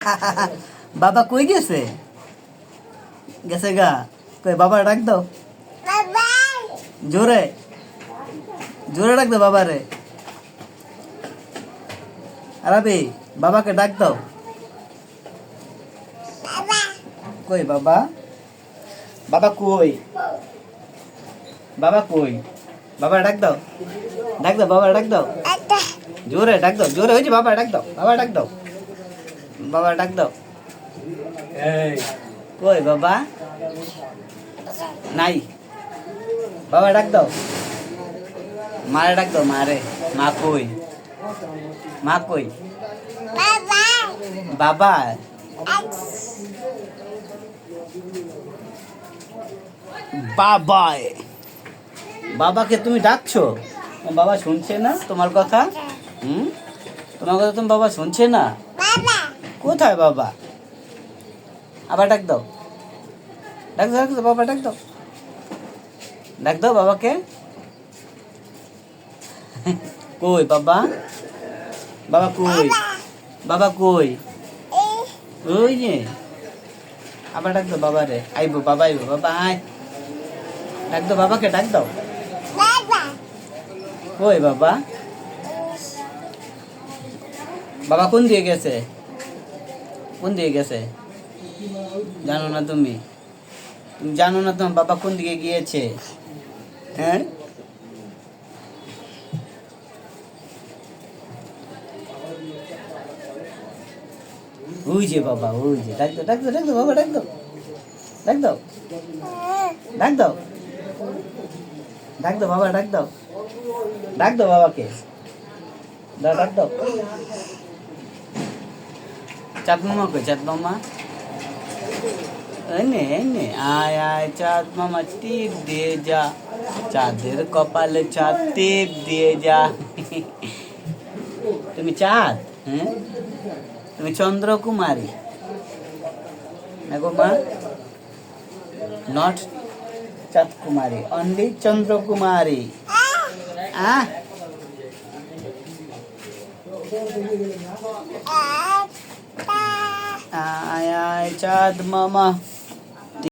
বাবা কই গেছে? গেছে গা? কই বাবা ডাক দাও জোরে, জোরে ডাক দাও বাবারে। আরাবি বাবাকে ডাক দাও। কই বাবা? বাবা কই? বাবা কই? বাবা ডাক দাও, ডাক দাও বাবা ডাক দাও, জোরে ডাক দাও, জোরে হয়েছে বাবা ডাক দাও, বাবা ডাক দাও, বাবা ডাক দাও। কই বাবা? নাই। বাবা ডাক দাও, মারে ডাক দাও, মারে। মা কই? মা কই? বাবা বাবাই, বাবাকে তুমি ডাকছো? বাবা শুনছে না তোমার কথা? তোমার কথা তুমি বাবা শুনছে না? কোথায় বাবা? আবার ডাক দাও, ডাক দাও, ডাক দাও বাবা, ডাক দাও, ডাক দাও বাবাকে। কই বাবা? বাবা কই? বাবা কই? ওই যে আবার ডাক দাও বাবা রে, আইবো বাবা, আইবো বাবা, আয় ডাক দাও বাবাকে, ডাক দাও। কই বাবা? বাবা কোন দিয়ে গেছে? কোন দিয়ে গেছে জানো না তুমি? তুমি জানো না তোমার বাবা কোন দিকে গিয়েছে? হ্যাঁ, ওই যে বাবা, ওই যে ডাক দাও, ডাক দাও, ডাক দাও বাবা, ডাক দাও, ডাক দাও, ডাক দাও, ডাক দাও বাবা, ডাক দাও, ডাক দাও বাবাকে, দাও ডাক দাও। চাঁদ মামা কই? চাঁদ মামা এনে এনে আয় আয়, চাঁদ মামা টিপ দিয়ে যা, চাঁদের কপালে চাঁদ টিপ দিয়ে যা। তুমি চাঁদ? হ্যাঁ, তুমি চন্দ্রকুমারী না গো মা? নট চাঁদ কুমারী, অনলি চন্দ্রকুমারী। আহ আয় আয় চাঁদ মামা।